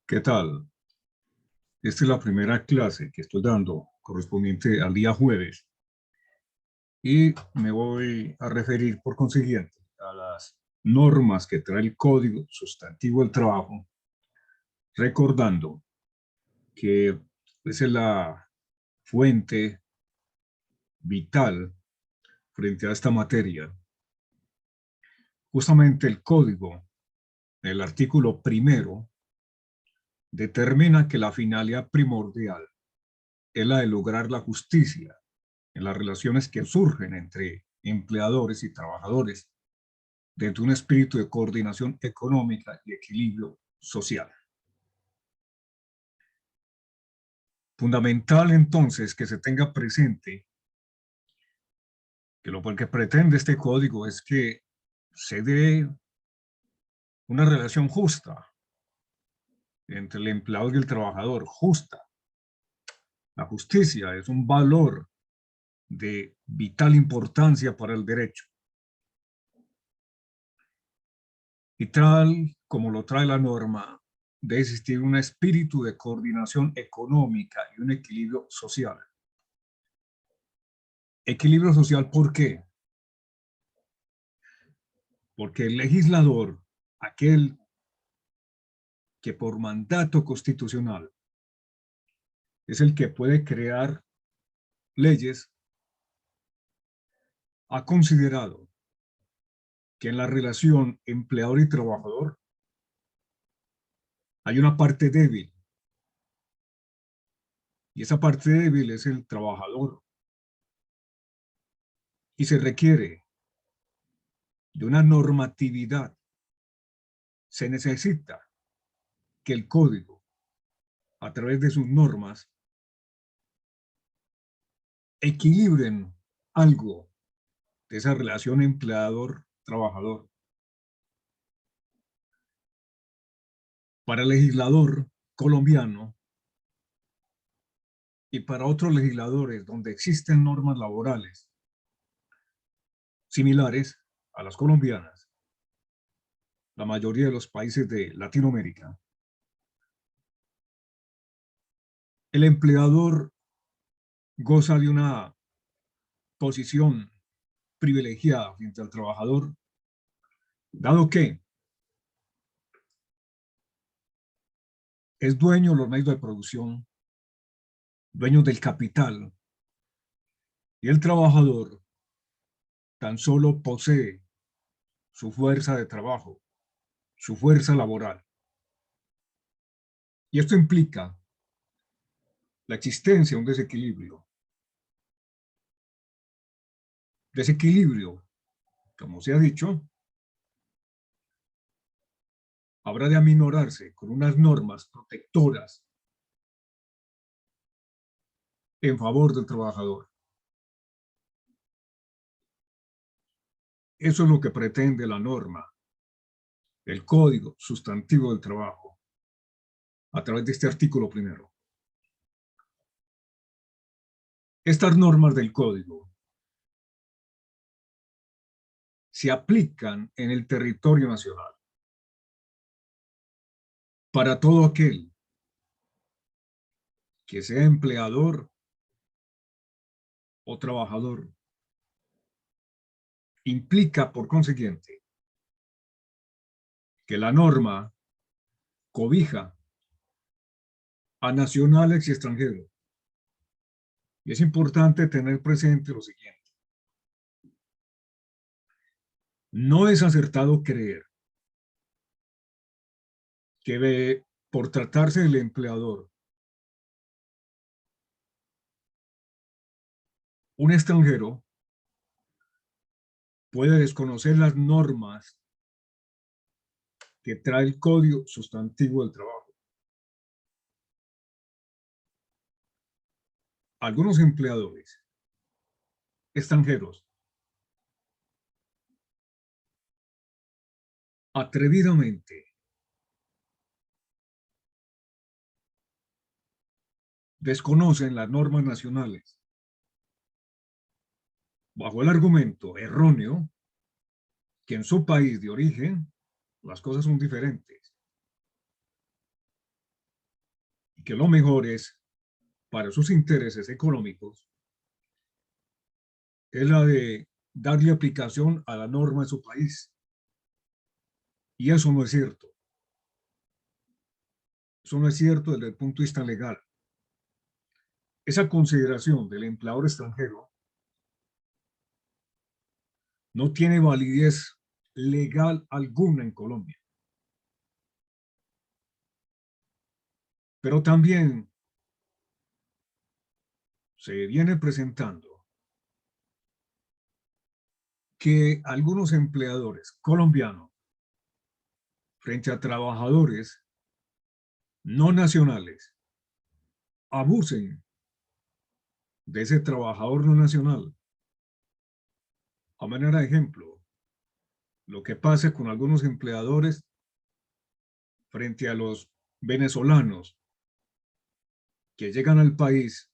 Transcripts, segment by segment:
¿Qué tal? Esta es la primera clase que estoy dando correspondiente al día jueves y me voy a referir por consiguiente a las normas que trae el Código Sustantivo del Trabajo, recordando que esa es la fuente vital frente a esta materia. Justamente el Código, el artículo primero, determina que la finalidad primordial es la de lograr la justicia en las relaciones que surgen entre empleadores y trabajadores dentro de un espíritu de coordinación económica y equilibrio social. Fundamental entonces que se tenga presente que lo que pretende este código es que se dé una relación justa entre el empleador y el trabajador, justa. La justicia es un valor de vital importancia para el derecho. Y tal como lo trae la norma, debe existir un espíritu de coordinación económica y un equilibrio social. Equilibrio social, ¿por qué? Porque el legislador, aquel que por mandato constitucional es el que puede crear leyes, ha considerado que en la relación empleador y trabajador hay una parte débil, y esa parte débil es el trabajador, y se requiere de una normatividad. Se necesita que el código, a través de sus normas, equilibren algo de esa relación empleador-trabajador. Para el legislador colombiano y para otros legisladores donde existen normas laborales similares a las colombianas, la mayoría de los países de Latinoamérica, el empleador goza de una posición privilegiada frente al trabajador, dado que es dueño de los medios de producción, dueño del capital, y el trabajador tan solo posee su fuerza de trabajo, su fuerza laboral. Y esto implica la existencia de un desequilibrio. Desequilibrio, como se ha dicho, habrá de aminorarse con unas normas protectoras en favor del trabajador. Eso es lo que pretende la norma, el Código Sustantivo del Trabajo, a través de este artículo primero. Estas normas del Código se aplican en el territorio nacional para todo aquel que sea empleador o trabajador. Implica, por consiguiente, que la norma cobija a nacionales y extranjeros. Y es importante tener presente lo siguiente. No es acertado creer que por tratarse del empleador, un extranjero puede desconocer las normas que trae el Código Sustantivo del Trabajo. Algunos empleadores extranjeros atrevidamente desconocen las normas nacionales bajo el argumento erróneo que en su país de origen las cosas son diferentes y que lo mejor es, para sus intereses económicos, es la de darle aplicación a la norma de su país. Y eso no es cierto. Eso no es cierto desde el punto de vista legal. Esa consideración del empleador extranjero no tiene validez legal alguna en Colombia. Pero también se viene presentando que algunos empleadores colombianos, frente a trabajadores no nacionales, abusen de ese trabajador no nacional. A manera de ejemplo, lo que pasa con algunos empleadores frente a los venezolanos que llegan al país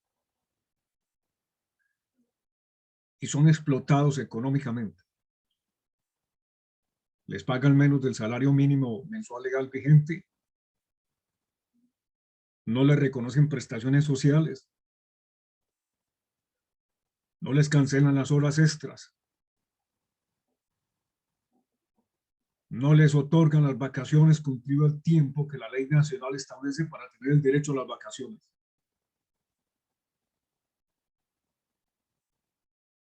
y son explotados económicamente. Les pagan menos del salario mínimo mensual legal vigente, no les reconocen prestaciones sociales, no les cancelan las horas extras, no les otorgan las vacaciones cumplido el tiempo que la ley nacional establece para tener el derecho a las vacaciones.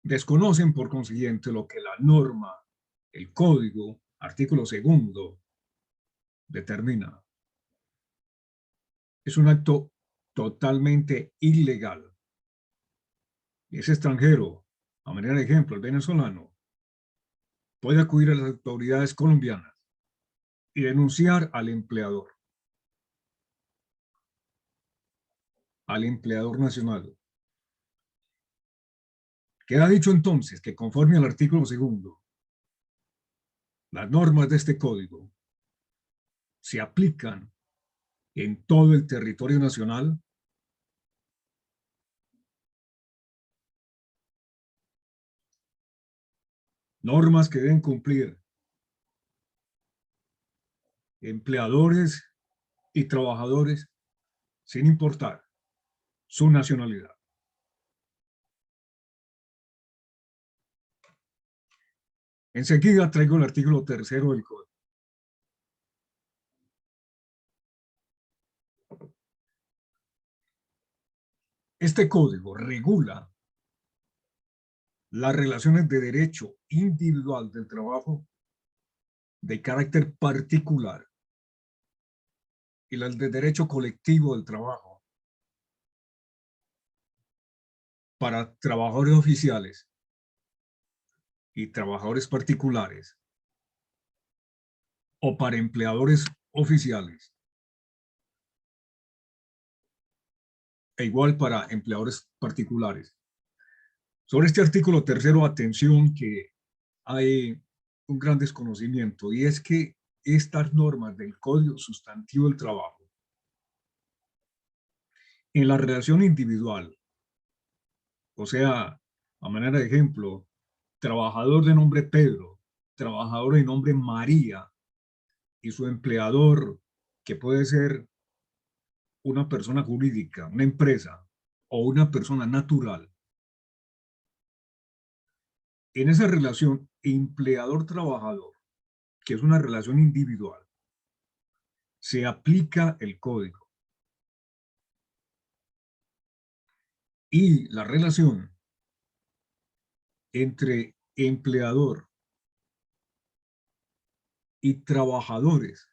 Desconocen, por consiguiente, lo que la norma, el código, artículo segundo, determina. Es un acto totalmente ilegal. Y ese extranjero, a manera de ejemplo, el venezolano, puede acudir a las autoridades colombianas y denunciar al empleador nacional. Queda dicho entonces que conforme al artículo segundo, las normas de este código se aplican en todo el territorio nacional normas que deben cumplir empleadores y trabajadores sin importar su nacionalidad. Enseguida traigo el artículo tercero del código. Este código regula las relaciones de derecho individual del trabajo de carácter particular y las de derecho colectivo del trabajo para trabajadores oficiales y trabajadores particulares o para empleadores oficiales e igual para empleadores particulares. Sobre este artículo tercero, atención que hay un gran desconocimiento y es que estas normas del Código Sustantivo del Trabajo en la relación individual, o sea, a manera de ejemplo, trabajador de nombre Pedro, trabajador de nombre María y su empleador, que puede ser una persona jurídica, una empresa o una persona natural. En esa relación empleador-trabajador, que es una relación individual, se aplica el código. Y la relación entre empleador y trabajadores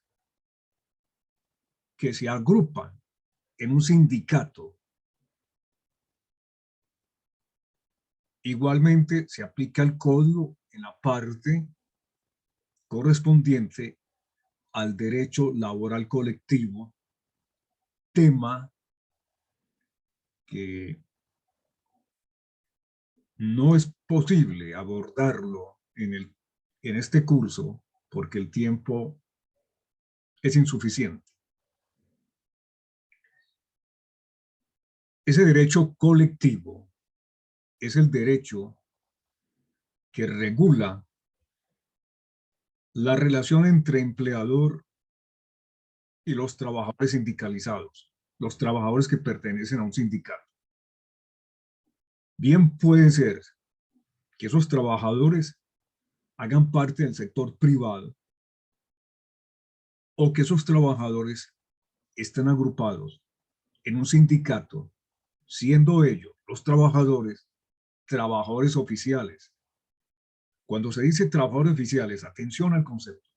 que se agrupan en un sindicato, igualmente se aplica el código en la parte correspondiente al derecho laboral colectivo, tema que no es posible abordarlo en este curso porque el tiempo es insuficiente. Ese derecho colectivo es el derecho que regula la relación entre empleador y los trabajadores sindicalizados. los trabajadores que pertenecen a un sindicato. Bien puede ser que esos trabajadores hagan parte del sector privado o que esos trabajadores estén agrupados en un sindicato, siendo ellos, los trabajadores, trabajadores oficiales. Cuando se dice trabajadores oficiales, atención al concepto,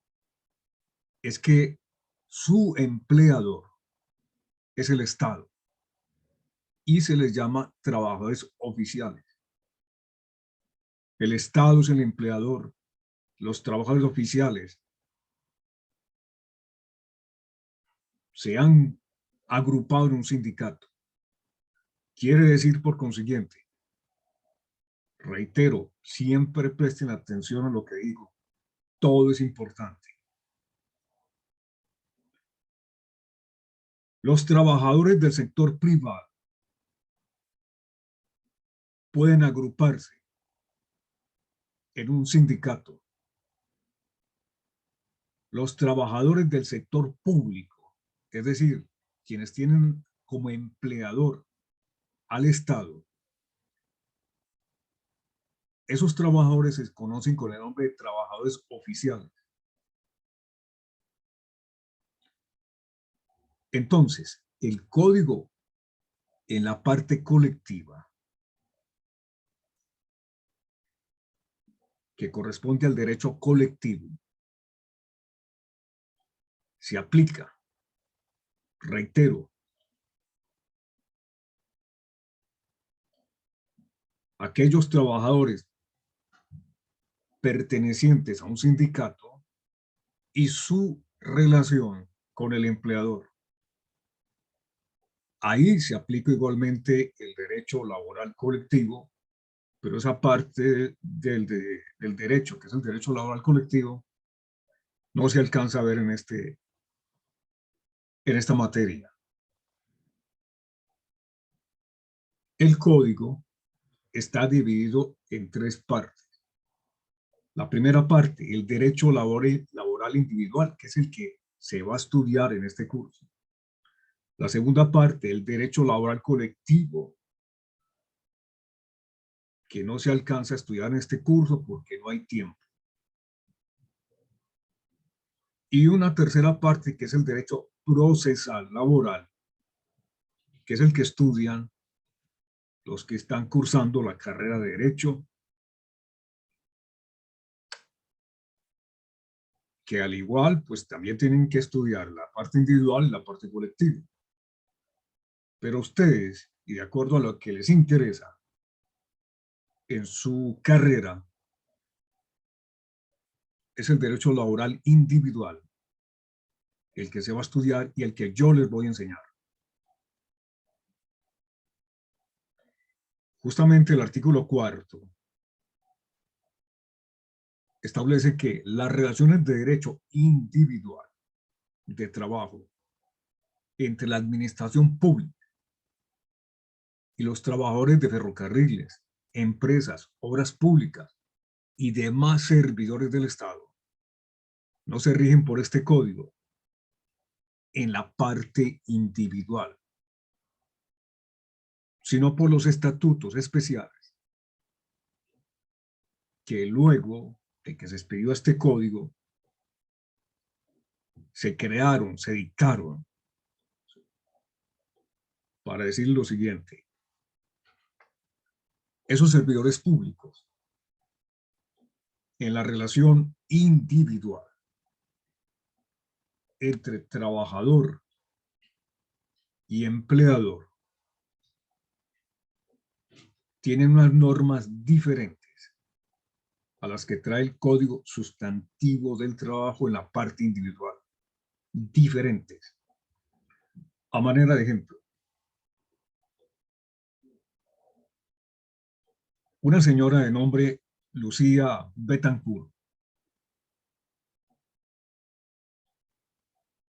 es que su empleador es el Estado y se les llama trabajadores oficiales. El Estado es el empleador, los trabajadores oficiales se han agrupado en un sindicato. Quiere decir, por consiguiente, reitero, siempre presten atención a lo que digo, todo es importante. Los trabajadores del sector privado pueden agruparse en un sindicato. Los trabajadores del sector público, es decir, quienes tienen como empleador al Estado, esos trabajadores se conocen con el nombre de trabajadores oficiales. Entonces, el código en la parte colectiva, que corresponde al derecho colectivo, se aplica, reitero, a aquellos trabajadores pertenecientes a un sindicato y su relación con el empleador. Ahí se aplica igualmente el derecho laboral colectivo, pero esa parte del derecho, que es el derecho laboral colectivo, no se alcanza a ver en esta materia. El código está dividido en tres partes. La primera parte, el derecho laboral individual, que es el que se va a estudiar en este curso. La segunda parte, el derecho laboral colectivo, que no se alcanza a estudiar en este curso porque no hay tiempo. Y una tercera parte, que es el derecho procesal laboral, que es el que estudian los que están cursando la carrera de Derecho, que al igual, pues también tienen que estudiar la parte individual y la parte colectiva. Pero ustedes, y de acuerdo a lo que les interesa en su carrera, es el derecho laboral individual, el que se va a estudiar y el que yo les voy a enseñar. Justamente el artículo 4 establece que las relaciones de derecho individual de trabajo entre la administración pública y los trabajadores de ferrocarriles, empresas, obras públicas y demás servidores del Estado no se rigen por este código en la parte individual, sino por los estatutos especiales que luego de que se expidió este código se crearon, se dictaron para decir lo siguiente: esos servidores públicos en la relación individual entre trabajador y empleador tienen unas normas diferentes a las que trae el Código Sustantivo del Trabajo en la parte individual. Diferentes. A manera de ejemplo, una señora de nombre Lucía Betancourt,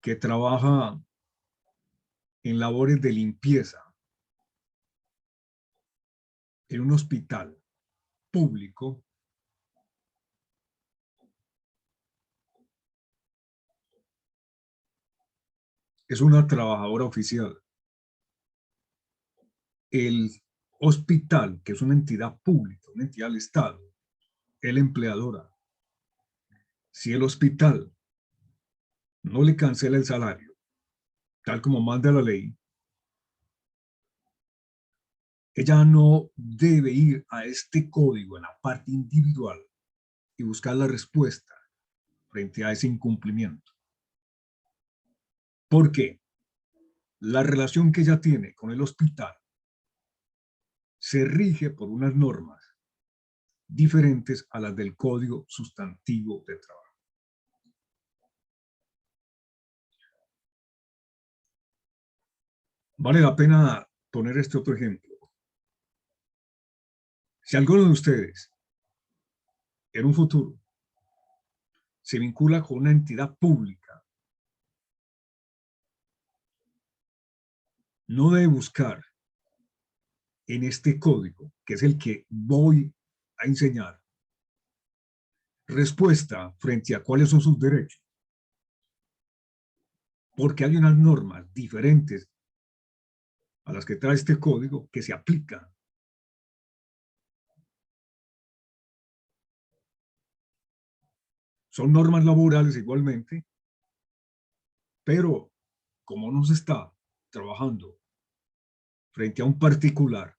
que trabaja en labores de limpieza en un hospital público, es una trabajadora oficial el hospital, que es una entidad pública, una entidad del Estado, el empleadora, si el hospital no le cancela el salario, tal como manda la ley, ella no debe ir a este código en la parte individual y buscar la respuesta frente a ese incumplimiento. ¿Por qué? La relación que ella tiene con el hospital se rige por unas normas diferentes a las del Código Sustantivo de Trabajo. Vale la pena poner este otro ejemplo. Si alguno de ustedes en un futuro se vincula con una entidad pública, no debe buscar en este código, que es el que voy a enseñar, respuesta frente a cuáles son sus derechos, porque hay unas normas diferentes a las que trae este código que se aplican. Son normas laborales igualmente, pero como no se está trabajando frente a un particular,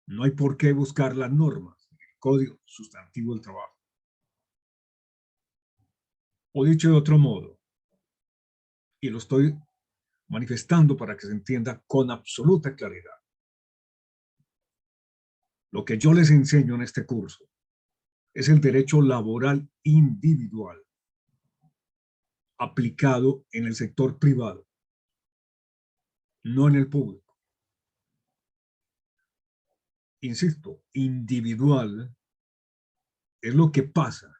no hay por qué buscar las normas, el Código Sustantivo del Trabajo. O dicho de otro modo, y lo estoy manifestando para que se entienda con absoluta claridad, lo que yo les enseño en este curso es el derecho laboral individual aplicado en el sector privado, no en el público. Insisto, individual es lo que pasa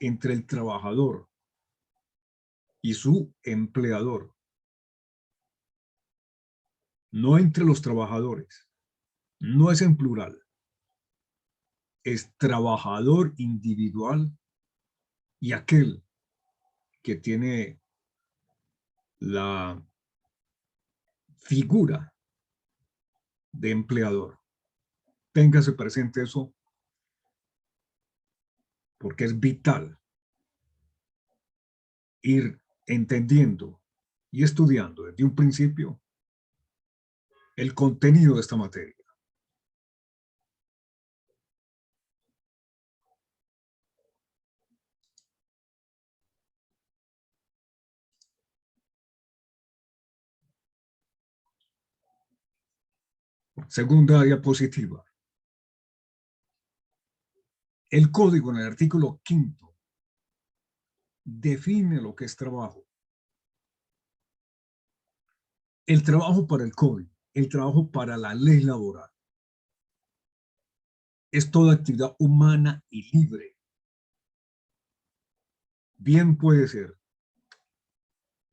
entre el trabajador y su empleador, no entre los trabajadores, no es en plural, es trabajador individual y aquel que tiene la figura de empleador. Téngase presente eso porque es vital ir entendiendo y estudiando desde un principio el contenido de esta materia. Segunda diapositiva. El código en el artículo 5 define lo que es trabajo. El trabajo para el código, el trabajo para la ley laboral, es toda actividad humana y libre. Bien puede ser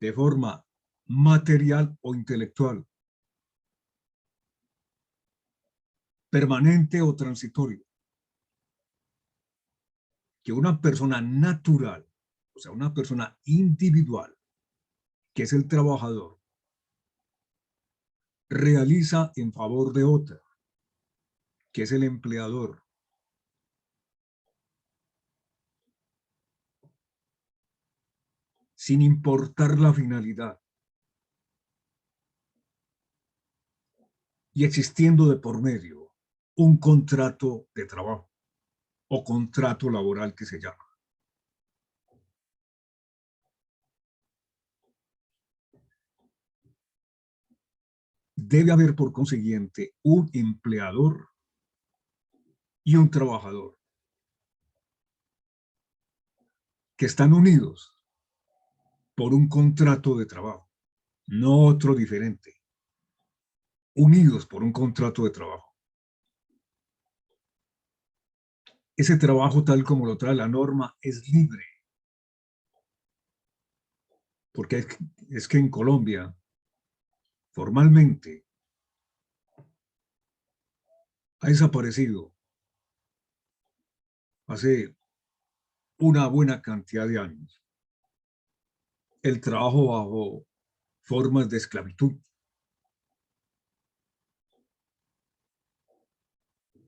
de forma material o intelectual, permanente o transitorio, que una persona natural, o sea, una persona individual, que es el trabajador, realiza en favor de otra, que es el empleador. Sin importar la finalidad y existiendo de por medio un contrato de trabajo o contrato laboral que se llama. Debe haber, por consiguiente, un empleador y un trabajador que están unidos por un contrato de trabajo, no otro diferente, unidos por un contrato de trabajo. Ese trabajo, tal como lo trae la norma, es libre, porque es que en Colombia, formalmente, ha desaparecido hace una buena cantidad de años el trabajo bajo formas de esclavitud.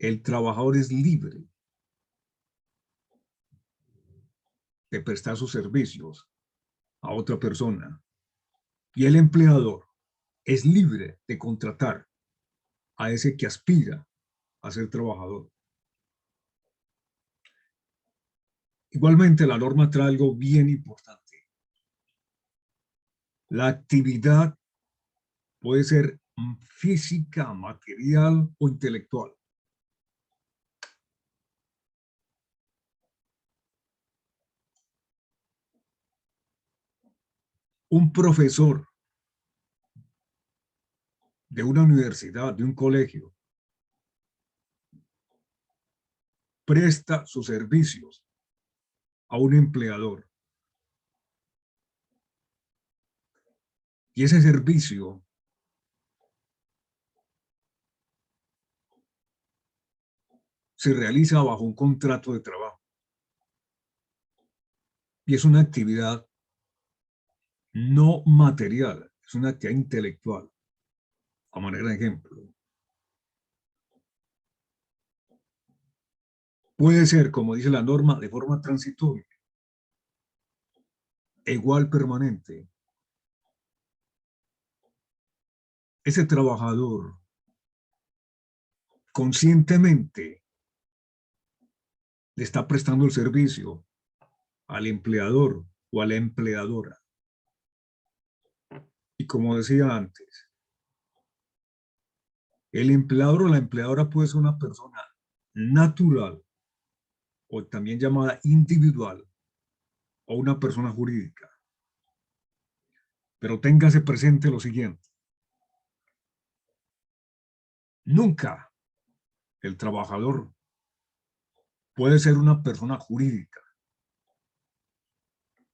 El trabajador es libre de prestar sus servicios a otra persona y el empleador es libre de contratar a ese que aspira a ser trabajador. Igualmente, la norma trae algo bien importante. La actividad puede ser física, material o intelectual. Un profesor de una universidad, de un colegio, presta sus servicios a un empleador. Y ese servicio se realiza bajo un contrato de trabajo. Y es una actividad no material, es una actividad intelectual, a manera de ejemplo. Puede ser, como dice la norma, de forma transitoria, igual permanente. Ese trabajador conscientemente le está prestando el servicio al empleador o a la empleadora. Y como decía antes, el empleador o la empleadora puede ser una persona natural o también llamada individual o una persona jurídica. Pero téngase presente lo siguiente. Nunca el trabajador puede ser una persona jurídica.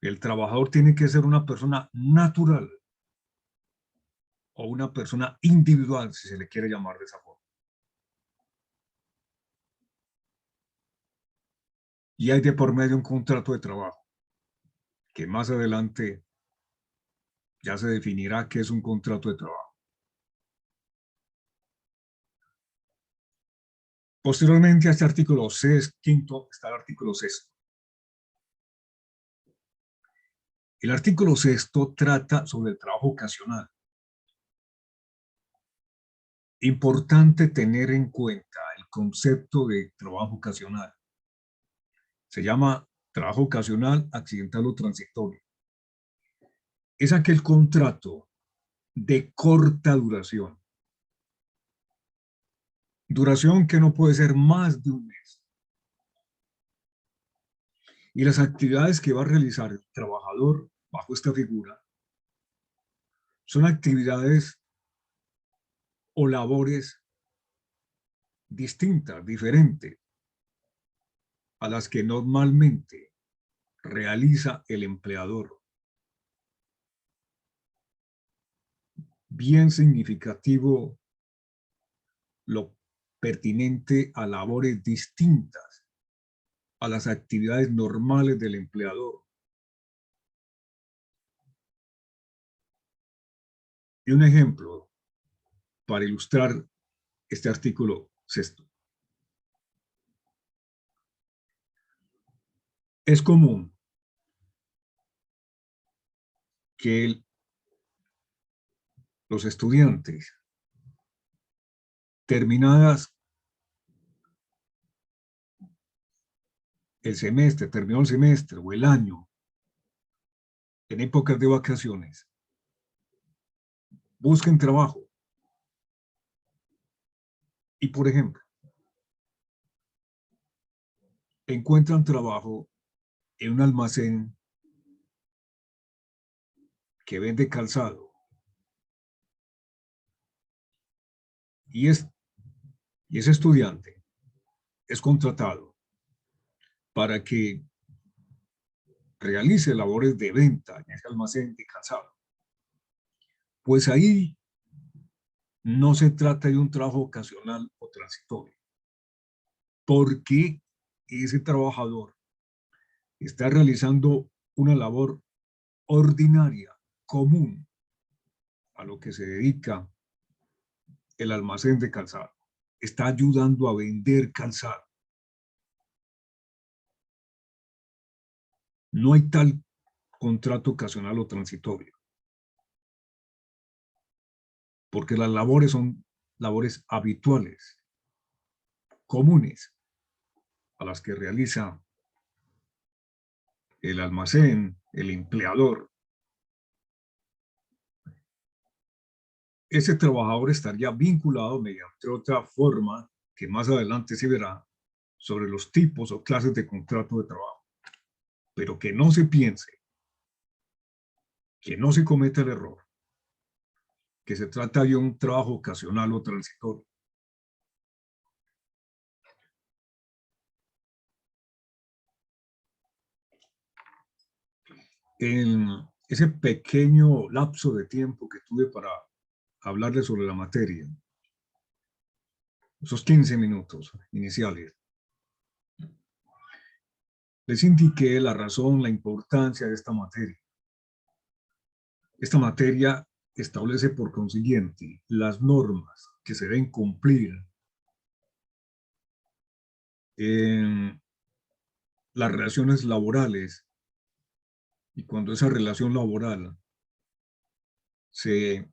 El trabajador tiene que ser una persona natural o una persona individual, si se le quiere llamar de esa forma. Y hay de por medio un contrato de trabajo, que más adelante ya se definirá qué es un contrato de trabajo. Posteriormente a este artículo 6, quinto, está el artículo 6. El artículo 6 trata sobre el trabajo ocasional. Importante tener en cuenta el concepto de trabajo ocasional. Se llama trabajo ocasional, accidental o transitorio. Es aquel contrato de corta duración. Duración que no puede ser más de un mes. Y las actividades que va a realizar el trabajador bajo esta figura son actividades o labores distintas, diferentes a las que normalmente realiza el empleador. Bien significativo lo pertinente a labores distintas a las actividades normales del empleador. Y un ejemplo para ilustrar este artículo 6. Es común que los estudiantes, terminadas el semestre, terminó el semestre o el año, en épocas de vacaciones, busquen trabajo. Y, por ejemplo, encuentran trabajo en un almacén que vende calzado. Y, y ese estudiante es contratado para que realice labores de venta en ese almacén de calzado. Pues ahí no se trata de un trabajo ocasional o transitorio, porque ese trabajador está realizando una labor ordinaria, común, a lo que se dedica el almacén de calzado. está ayudando a vender calzado. No hay tal contrato ocasional o transitorio, porque las labores son labores habituales, comunes, a las que realiza el almacén, el empleador. Ese trabajador estaría vinculado mediante otra forma que más adelante se verá sobre los tipos o clases de contrato de trabajo. Pero que no se piense, que no se cometa el error, que se trata de un trabajo ocasional o transitorio. En ese pequeño lapso de tiempo que tuve para hablarles sobre la materia, esos 15 minutos iniciales, les indiqué la razón, la importancia de esta materia. Esta materia establece por consiguiente las normas que se deben cumplir en las relaciones laborales, y cuando esa relación laboral se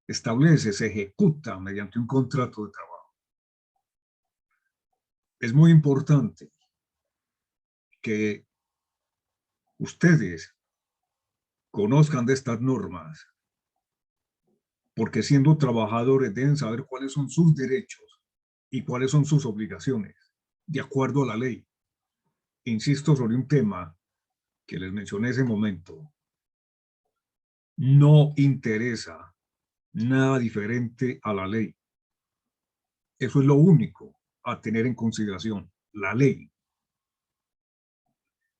establece, se ejecuta mediante un contrato de trabajo. Es muy importante que ustedes conozcan de estas normas, porque siendo trabajadores deben saber cuáles son sus derechos y cuáles son sus obligaciones, de acuerdo a la ley. Insisto sobre un tema que les mencioné en ese momento. No interesa nada diferente a la ley. Eso es lo único a tener en consideración, la ley.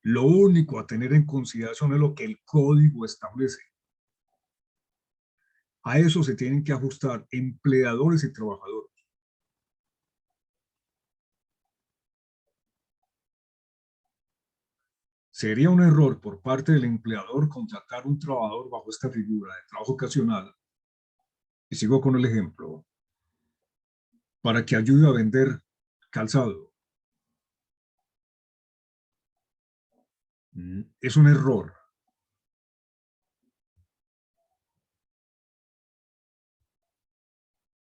Lo único a tener en consideración es lo que el código establece. A eso se tienen que ajustar empleadores y trabajadores. Sería un error por parte del empleador contratar un trabajador bajo esta figura de trabajo ocasional, y sigo con el ejemplo, para que ayude a vender calzado. Es un error.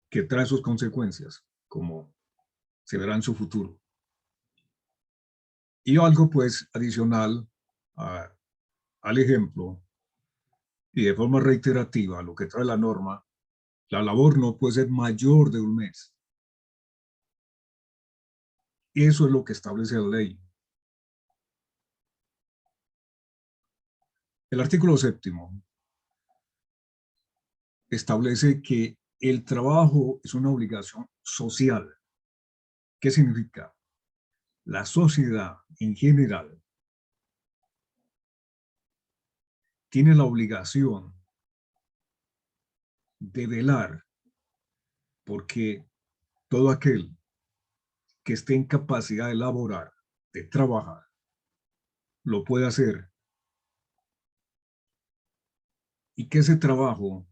Que trae sus consecuencias, como se verá en su futuro. Y algo pues adicional al ejemplo, y de forma reiterativa, lo que trae la norma, la labor no puede ser mayor de un mes. Eso es lo que establece la ley. El artículo 7º establece que el trabajo es una obligación social. ¿Qué significa? La sociedad en general tiene la obligación de velar porque todo aquel que esté en capacidad de laborar, de trabajar, lo puede hacer, y que ese trabajo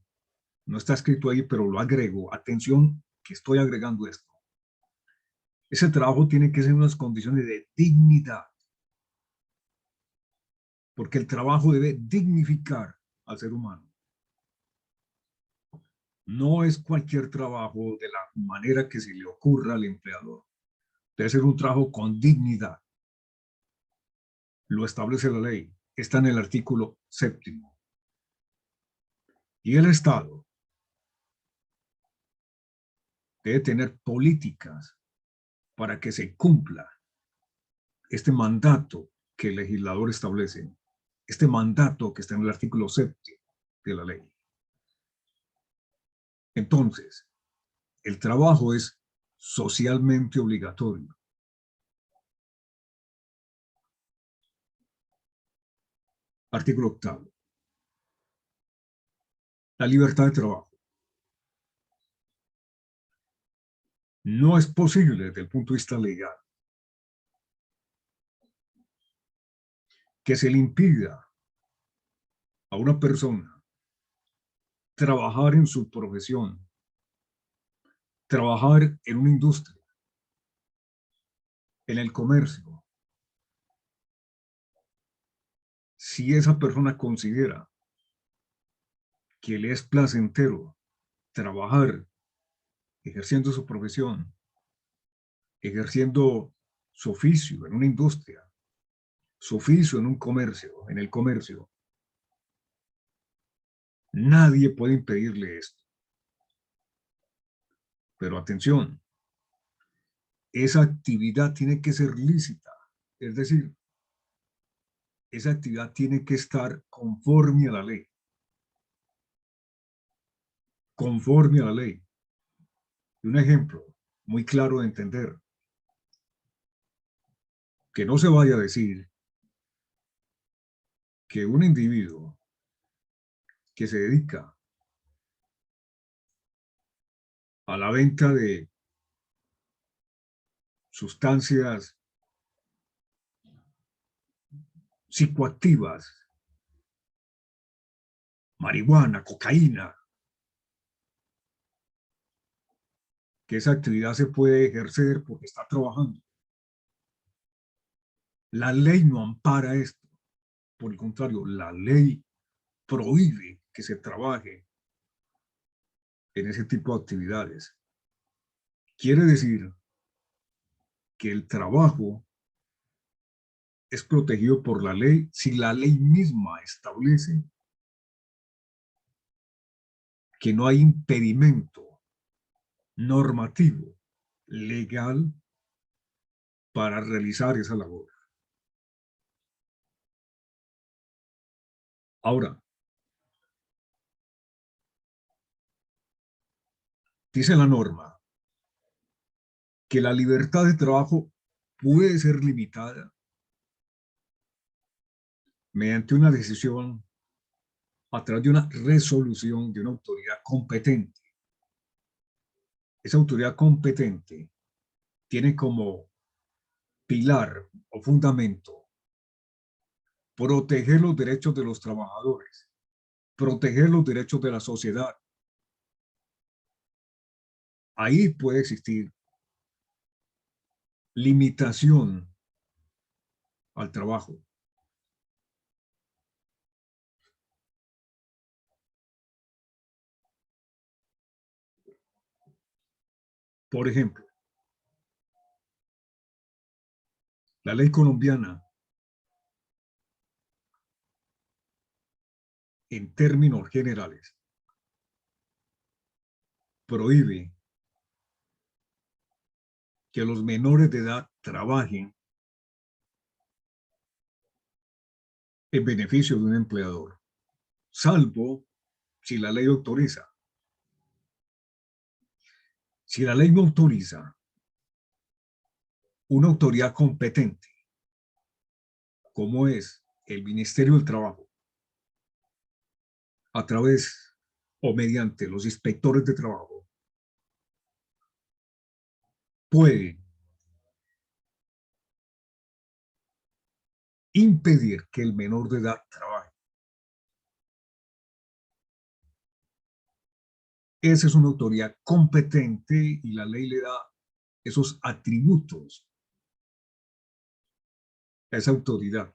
no está escrito ahí, pero lo agrego. Atención, que estoy agregando esto. Ese trabajo tiene que ser en unas condiciones de dignidad, porque el trabajo debe dignificar al ser humano. No es cualquier trabajo de la manera que se le ocurra al empleador. Debe ser un trabajo con dignidad. Lo establece la ley. Está en el artículo 7º. Y el Estado debe tener políticas para que se cumpla este mandato que el legislador establece, este mandato que está en el artículo 7 de la ley. Entonces, el trabajo es socialmente obligatorio. Artículo 8. La libertad de trabajo. No es posible desde el punto de vista legal que se le impida a una persona trabajar en su profesión trabajar en una industria, en el comercio, si esa persona considera que le es placentero trabajar ejerciendo su profesión, ejerciendo su oficio en una industria, su oficio en un comercio, en el comercio, nadie puede impedirle esto. Pero atención, esa actividad tiene que ser lícita, es decir, esa actividad tiene que estar conforme a la ley, conforme a la ley. Y un ejemplo muy claro de entender, que no se vaya a decir que un individuo que se dedica a la venta de sustancias psicoactivas, marihuana, cocaína, que esa actividad se puede ejercer porque está trabajando. La ley no ampara esto. Por el contrario, la ley prohíbe que se trabaje en ese tipo de actividades. Quiere decir que el trabajo es protegido por la ley si la ley misma establece que no hay impedimento normativo, legal, para realizar esa labor. Ahora, dice la norma que la libertad de trabajo puede ser limitada mediante una decisión a través de una resolución de una autoridad competente. Esa autoridad competente tiene como pilar o fundamento proteger los derechos de los trabajadores, proteger los derechos de la sociedad. Ahí puede existir limitación al trabajo. Por ejemplo, la ley colombiana, en términos generales, prohíbe que los menores de edad trabajen en beneficio de un empleador, salvo si la ley autoriza. Si la ley no autoriza, una autoridad competente, como es el Ministerio del Trabajo, a través o mediante los inspectores de trabajo, puede impedir que el menor de edad trabaje. Esa es una autoridad competente y la ley le da esos atributos a esa autoridad.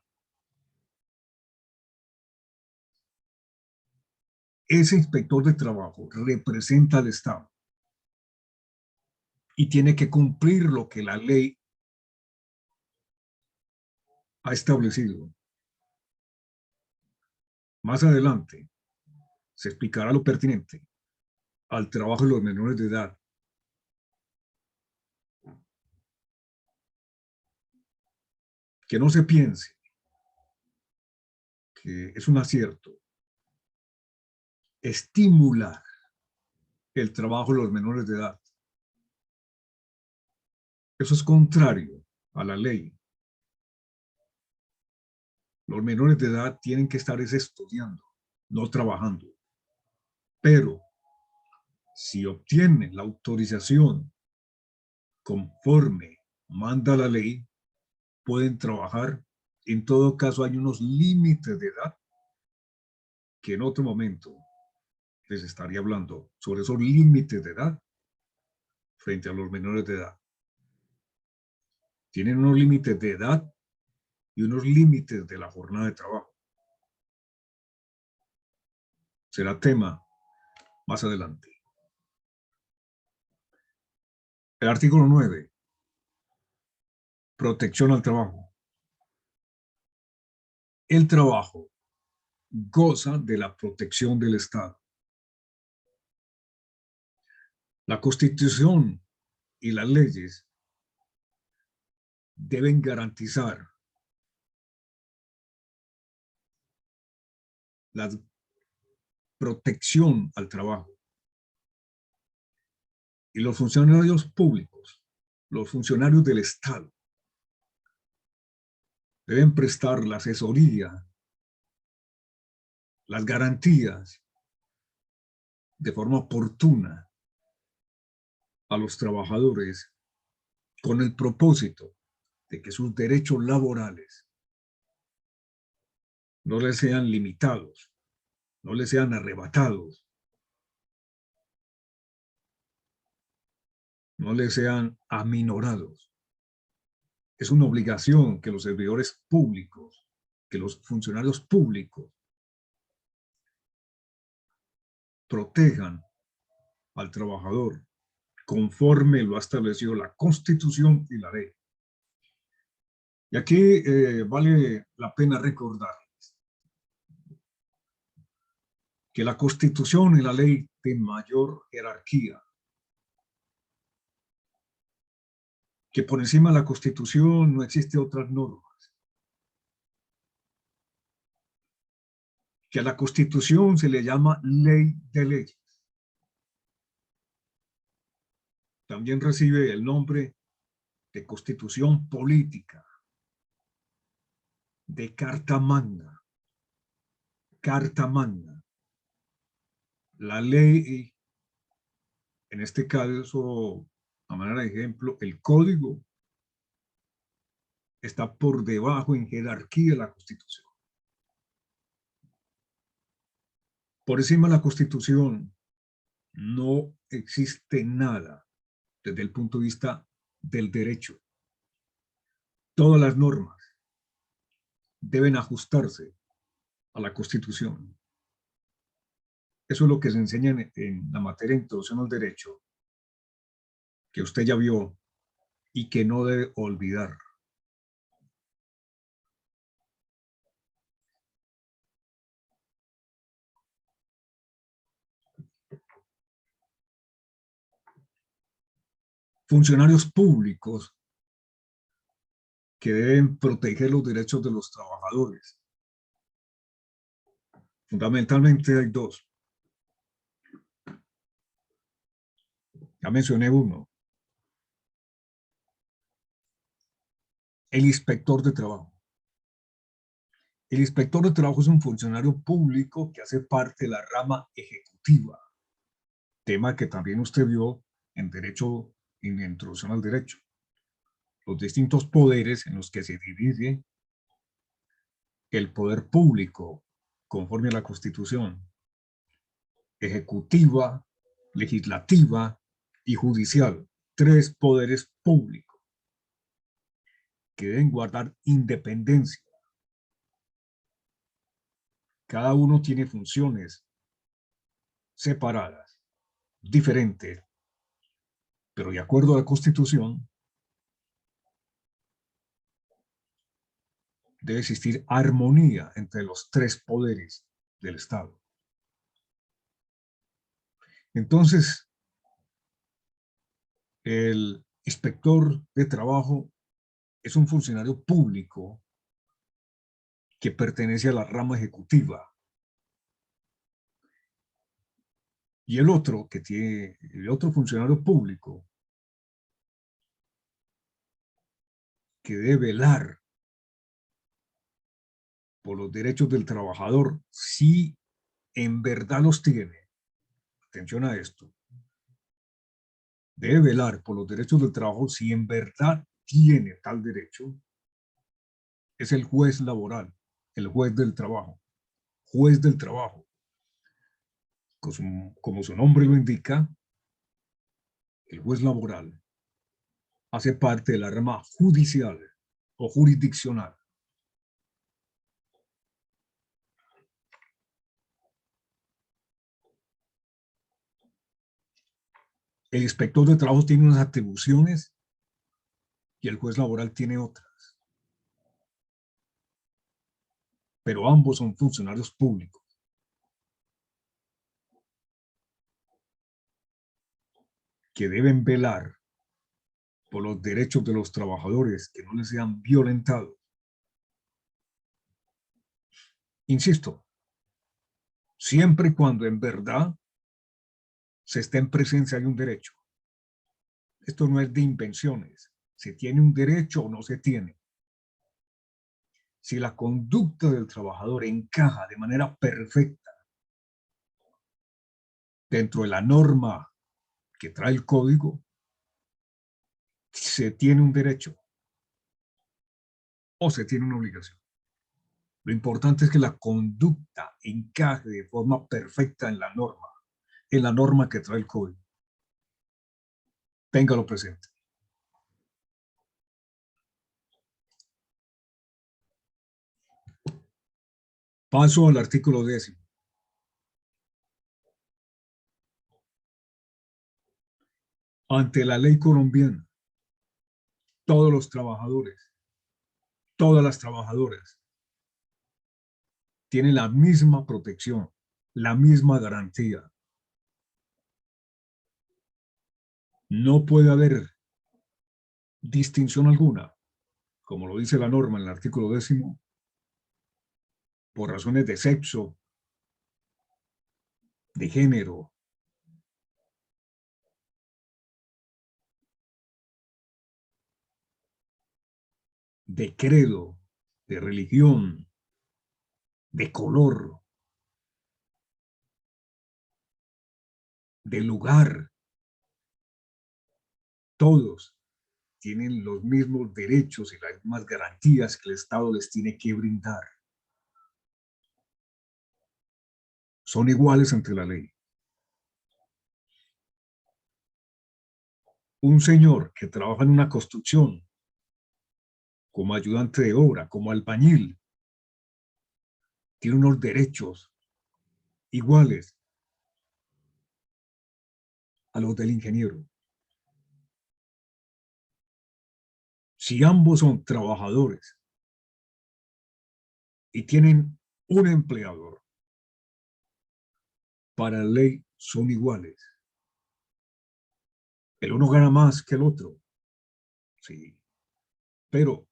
Ese inspector de trabajo representa al Estado y tiene que cumplir lo que la ley ha establecido. Más adelante se explicará lo pertinente al trabajo de los menores de edad. Que no se piense que es un acierto estimular el trabajo de los menores de edad. Eso es contrario a la ley. Los menores de edad tienen que estar estudiando, no trabajando. Pero si obtienen la autorización conforme manda la ley, pueden trabajar. En todo caso, hay unos límites de edad que en otro momento les estaría hablando sobre esos límites de edad frente a los menores de edad. Tienen unos límites de edad y unos límites de la jornada de trabajo. Será tema más adelante. El artículo 9. Protección al trabajo. El trabajo goza de la protección del Estado. La Constitución y las leyes deben garantizar la protección al trabajo. Y los funcionarios públicos, los funcionarios del Estado, deben prestar la asesoría, las garantías de forma oportuna a los trabajadores con el propósito de que sus derechos laborales no les sean limitados, no les sean arrebatados, no les sean aminorados. Es una obligación que los servidores públicos, que los funcionarios públicos protejan al trabajador conforme lo ha establecido la Constitución y la ley. Y aquí vale la pena recordar que la Constitución y la ley de mayor jerarquía, que por encima de la Constitución no existe otras normas, que a la Constitución se le llama ley de leyes. También recibe el nombre de Constitución política, de Carta Magna. Carta Magna. La ley, en este caso, a manera de ejemplo, el código está por debajo en jerarquía de la Constitución. Por encima de la Constitución no existe nada desde el punto de vista del derecho. Todas las normas deben ajustarse a la Constitución. Eso es lo que se enseña en la materia de introducción al derecho, que usted ya vio y que no debe olvidar. Funcionarios públicos que deben proteger los derechos de los trabajadores. Fundamentalmente hay dos. Ya mencioné uno. El inspector de trabajo. El inspector de trabajo es un funcionario público que hace parte de la rama ejecutiva, tema que también usted vio en derecho, en introducción al derecho. Los distintos poderes en los que se divide el poder público conforme a la Constitución, ejecutiva, legislativa y judicial. Tres poderes públicos que deben guardar independencia. Cada uno tiene funciones separadas, diferentes, pero de acuerdo a la Constitución, debe existir armonía entre los tres poderes del Estado. Entonces, el inspector de trabajo es un funcionario público que pertenece a la rama ejecutiva. Y el otro funcionario público que debe velar por los derechos del trabajador, si en verdad los tiene, atención a esto, debe velar por los derechos del trabajador si en verdad tiene tal derecho, es el juez laboral, el juez del trabajo. Juez del trabajo, como su nombre lo indica, el juez laboral, hace parte de la rama judicial o jurisdiccional. El inspector de trabajo tiene unas atribuciones y el juez laboral tiene otras. Pero ambos son funcionarios públicos que deben velar por los derechos de los trabajadores, que no les sean violentados. Insisto, siempre y cuando en verdad se esté en presencia de un derecho. Esto no es de invenciones. ¿Se tiene un derecho o no se tiene? Si la conducta del trabajador encaja de manera perfecta dentro de la norma que trae el código, se tiene un derecho o se tiene una obligación. Lo importante es que la conducta encaje de forma perfecta en la norma que trae el código. Téngalo presente. Paso al artículo 10. Ante la ley colombiana, todos los trabajadores, todas las trabajadoras, tienen la misma protección, la misma garantía. No puede haber distinción alguna, como lo dice la norma en el artículo 10, por razones de sexo, de género, de credo, de religión, de color, de lugar. Todos tienen los mismos derechos y las mismas garantías que el Estado les tiene que brindar. Son iguales ante la ley. Un señor que trabaja en una construcción como ayudante de obra, como albañil, tiene unos derechos iguales a los del ingeniero. Si ambos son trabajadores y tienen un empleador, para la ley son iguales. El uno gana más que el otro, sí, pero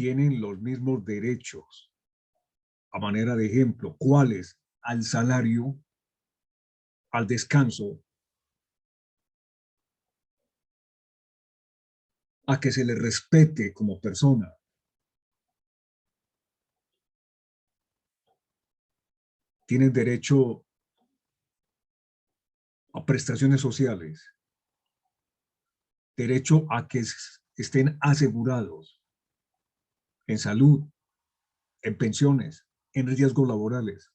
tienen los mismos derechos. A manera de ejemplo, ¿cuáles? Al salario, al descanso, a que se les respete como persona. Tienen derecho a prestaciones sociales, derecho a que estén asegurados en salud, en pensiones, en riesgos laborales.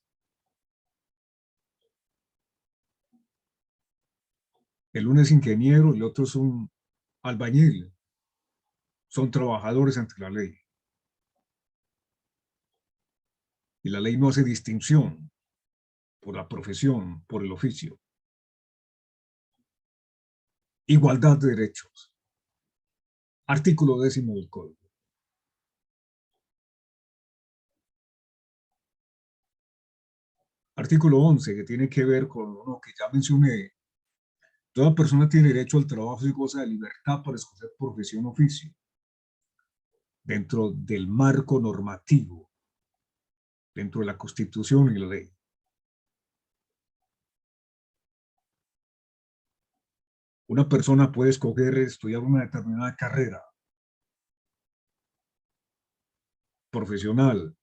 El uno es ingeniero y el otro es un albañil. Son trabajadores ante la ley. Y la ley no hace distinción por la profesión, por el oficio. Igualdad de derechos. Artículo 10 del Código. Artículo 11, que tiene que ver con lo que ya mencioné. Toda persona tiene derecho al trabajo y goza de libertad para escoger profesión o oficio dentro del marco normativo, dentro de la Constitución y la ley. Una persona puede escoger estudiar una determinada carrera profesional,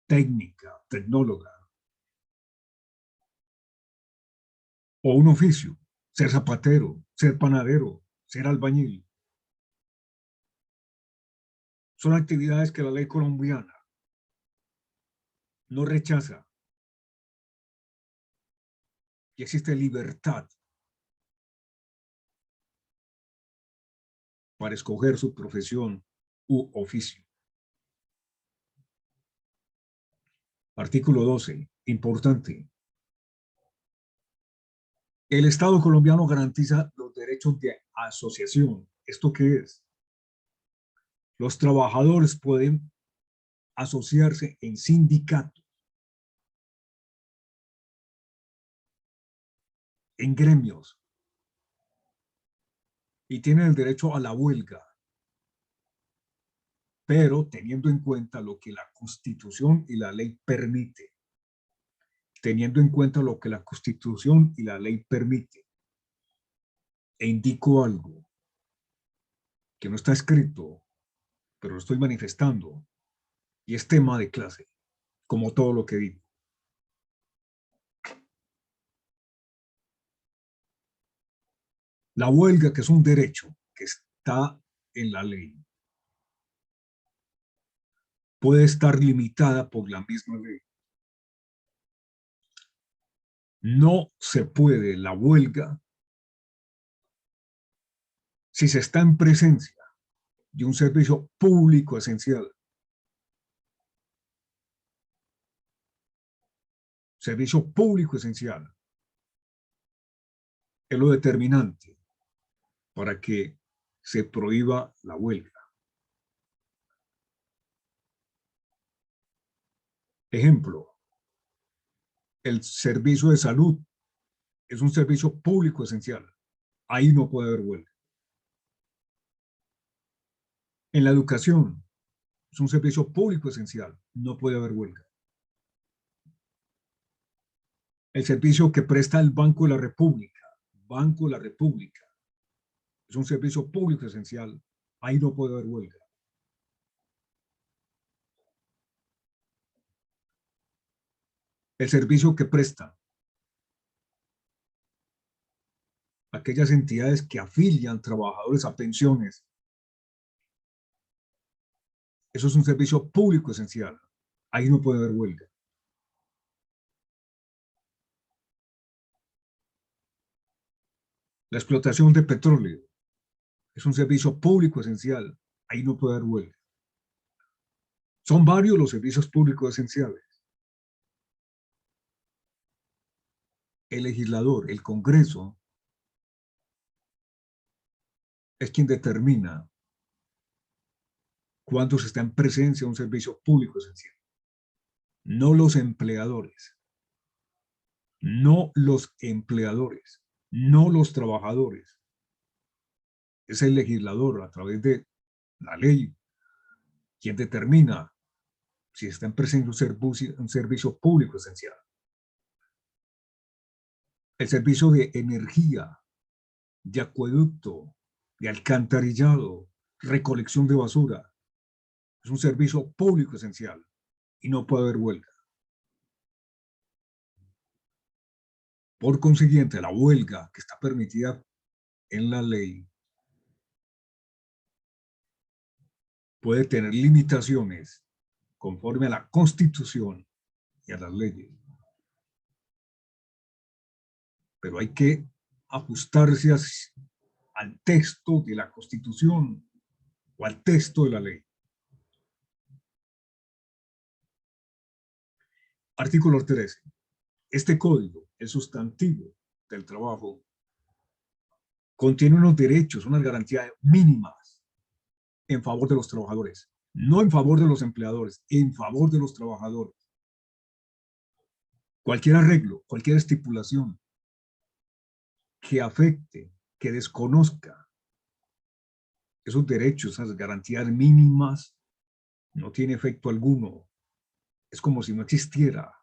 técnica, tecnóloga, o un oficio, ser zapatero, ser panadero, ser albañil. Son actividades que la ley colombiana no rechaza. y existe libertad para escoger su profesión u oficio. Artículo 12. Importante. El Estado colombiano garantiza los derechos de asociación. ¿Esto qué es? Los trabajadores pueden asociarse en sindicatos, en gremios, y tienen el derecho a la huelga, pero teniendo en cuenta lo que la Constitución y la ley permite. Teniendo en cuenta lo que la Constitución y la ley permite. E indico algo que no está escrito, pero lo estoy manifestando, y es tema de clase, como todo lo que digo. La huelga, que es un derecho que está en la ley, puede estar limitada por la misma ley. No se puede la huelga si se está en presencia de un servicio público esencial. Servicio público esencial es lo determinante para que se prohíba la huelga. Ejemplo, el servicio de salud es un servicio público esencial. Ahí no puede haber huelga. En la educación es un servicio público esencial. No puede haber huelga. El servicio que presta el Banco de la República, Banco de la República, es un servicio público esencial. Ahí no puede haber huelga. El servicio que presta aquellas entidades que afilian trabajadores a pensiones, eso es un servicio público esencial. Ahí no puede haber huelga. La explotación de petróleo es un servicio público esencial. Ahí no puede haber huelga. Son varios los servicios públicos esenciales. El legislador, el Congreso, es quien determina cuándo se está en presencia de un servicio público esencial. No los empleadores. No los empleadores. No los trabajadores. Es el legislador, a través de la ley, quien determina si está en presencia un servicio público esencial. El servicio de energía, de acueducto, de alcantarillado, recolección de basura, es un servicio público esencial y no puede haber huelga. Por consiguiente, la huelga que está permitida en la ley puede tener limitaciones conforme a la Constitución y a las leyes. Pero hay que ajustarse al texto de la Constitución o al texto de la ley. Artículo 13. Este código, el sustantivo del trabajo, contiene unos derechos, unas garantías mínimas en favor de los trabajadores, no en favor de los empleadores, en favor de los trabajadores. Cualquier arreglo, cualquier estipulación que afecte, que desconozca esos derechos, esas garantías mínimas, no tiene efecto alguno. Es como si no existiera.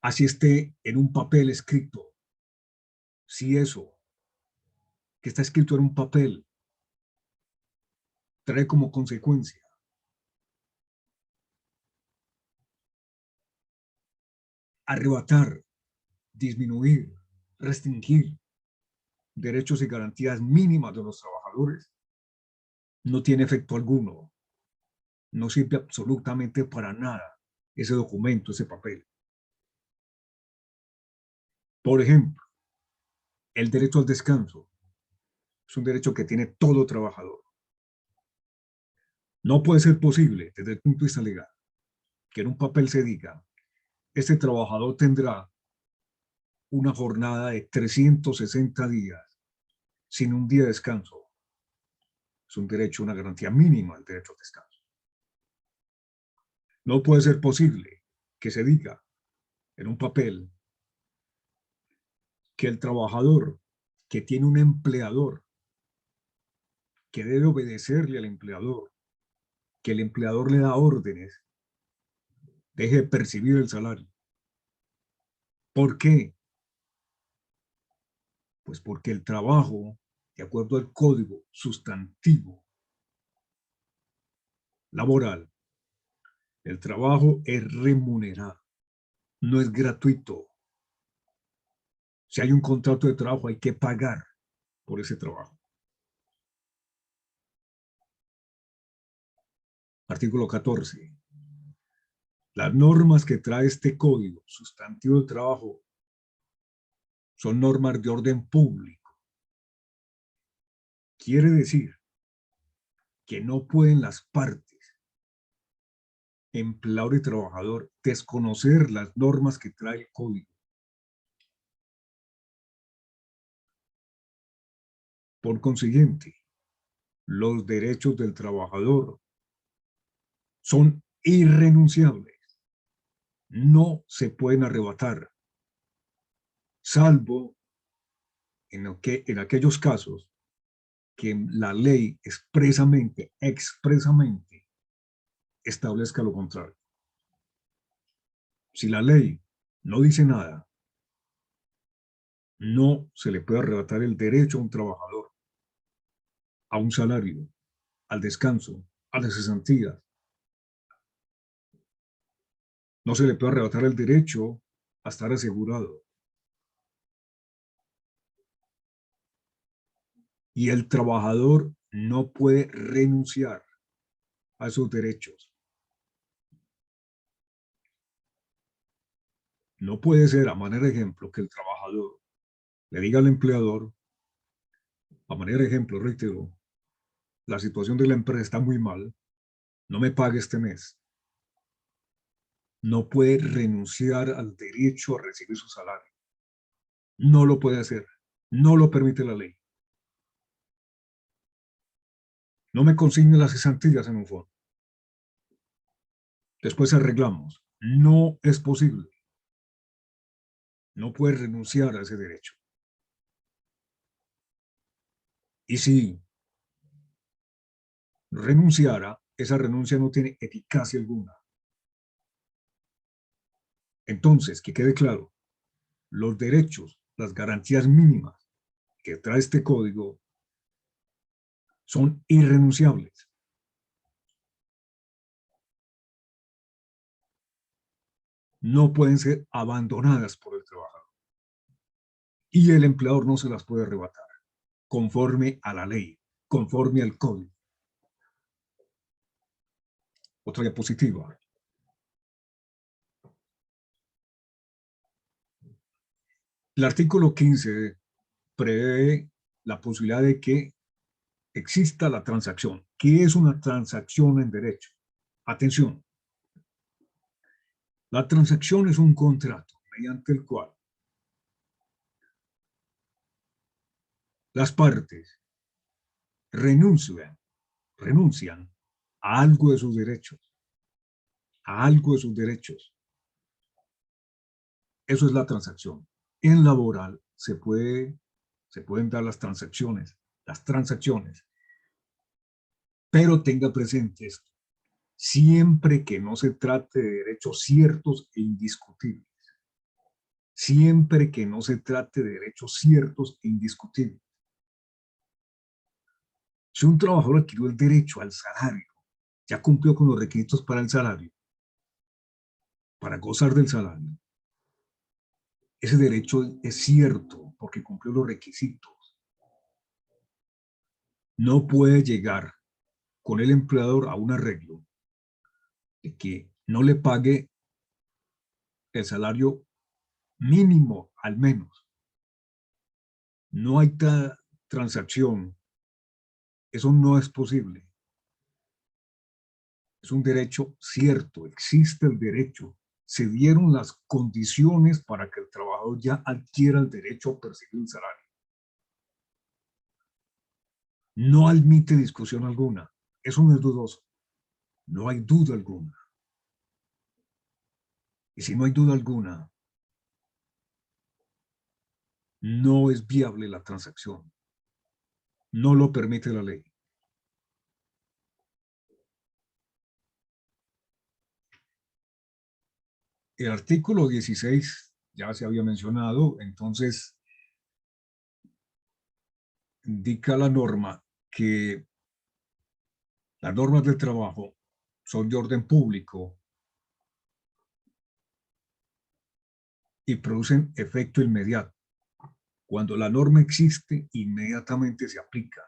Así esté en un papel escrito. Si eso que está escrito en un papel trae como consecuencia arrebatar, disminuir, restringir derechos y garantías mínimas de los trabajadores, no tiene efecto alguno, no sirve absolutamente para nada. ese documento, ese papel. Por ejemplo, el derecho al descanso es un derecho que tiene todo trabajador. No puede ser posible, desde el punto de vista legal, que en un papel se diga, este trabajador tendrá una jornada de 360 días sin un día de descanso. Es un derecho, una garantía mínima el derecho al descanso. No puede ser posible que se diga en un papel que el trabajador que tiene un empleador, que debe obedecerle al empleador, que el empleador le da órdenes, deje de percibir el salario. ¿Por qué? Pues porque el trabajo, de acuerdo al código sustantivo laboral, el trabajo es remunerado, no es gratuito. Si hay un contrato de trabajo, hay que pagar por ese trabajo. Artículo 14. Las normas que trae este código sustantivo del trabajo son normas de orden público. Quiere decir que no pueden las partes, empleador y trabajador, desconocer las normas que trae el código. Por consiguiente, los derechos del trabajador son irrenunciables. No se pueden arrebatar, salvo en aquellos casos que la ley expresamente establezca lo contrario. Si la ley no dice nada, no se le puede arrebatar el derecho a un trabajador, a un salario, al descanso, a las cesantías. No se le puede arrebatar el derecho a estar asegurado. Y el trabajador no puede renunciar a esos derechos. No puede ser, a manera de ejemplo, que el trabajador le diga al empleador, a manera de ejemplo, reitero, la situación de la empresa está muy mal, no me pague este mes. No puede renunciar al derecho a recibir su salario. No lo puede hacer. No lo permite la ley. No me consigne las cesantías en un fondo. Después arreglamos. No es posible. No puede renunciar a ese derecho. Y si renunciara, esa renuncia no tiene eficacia alguna. Entonces, que quede claro, los derechos, las garantías mínimas que trae este código son irrenunciables. No pueden ser abandonadas por el trabajador. Y el empleador no se las puede arrebatar, conforme a la ley, conforme al código. Otra diapositiva. El artículo 15 prevé la posibilidad de que exista la transacción. ¿Qué es una transacción en derecho? Atención. La transacción es un contrato mediante el cual las partes renuncian a algo de sus derechos, a algo de sus derechos. Eso es la transacción. En laboral se pueden dar las transacciones, pero tenga presente esto, siempre que no se trate de derechos ciertos e indiscutibles. Siempre que no se trate de derechos ciertos e indiscutibles. Si un trabajador adquirió el derecho al salario, ya cumplió con los requisitos para el salario, para gozar del salario, ese derecho es cierto porque cumplió los requisitos. No puede llegar con el empleador a un arreglo de que no le pague el salario mínimo al menos. No hay transacción. Eso no es posible. Es un derecho cierto, existe el derecho. Se dieron las condiciones para que el trabajador ya adquiera el derecho a percibir un salario. No admite discusión alguna. Eso no es dudoso. No hay duda alguna. Y si no hay duda alguna, no es viable la transacción. No lo permite la ley. El artículo 16 ya se había mencionado, entonces indica la norma que las normas del trabajo son de orden público y producen efecto inmediato. Cuando la norma existe, inmediatamente se aplica.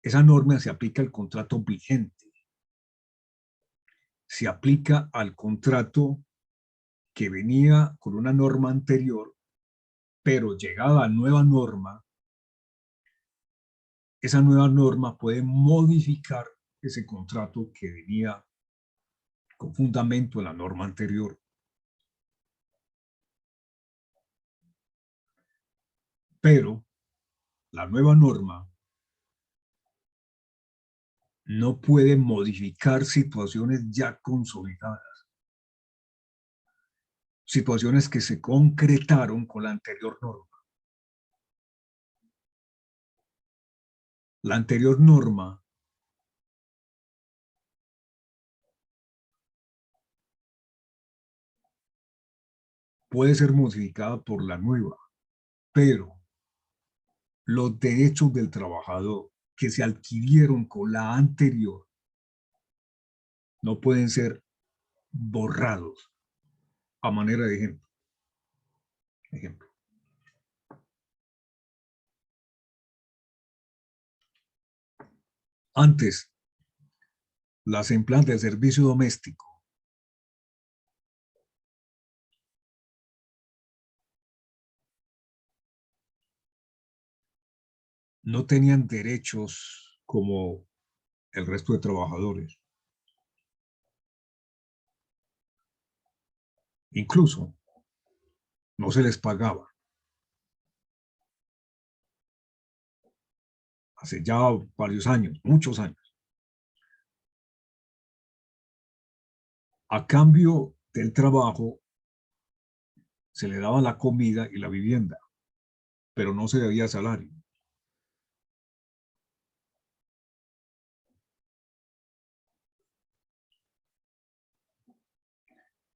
Esa norma se aplica al contrato vigente. Se aplica al contrato que venía con una norma anterior, pero llegada a nueva norma, esa nueva norma puede modificar ese contrato que venía con fundamento en la norma anterior. Pero la nueva norma no puede modificar situaciones ya consolidadas, situaciones que se concretaron con la anterior norma. La anterior norma puede ser modificada por la nueva, pero los derechos del trabajador que se adquirieron con la anterior no pueden ser borrados a manera de ejemplo. Antes, las empleadas del servicio doméstico no tenían derechos como el resto de trabajadores. Incluso no se les pagaba. Hace ya varios años, muchos años. A cambio del trabajo se le daba la comida y la vivienda, pero no se debía salario.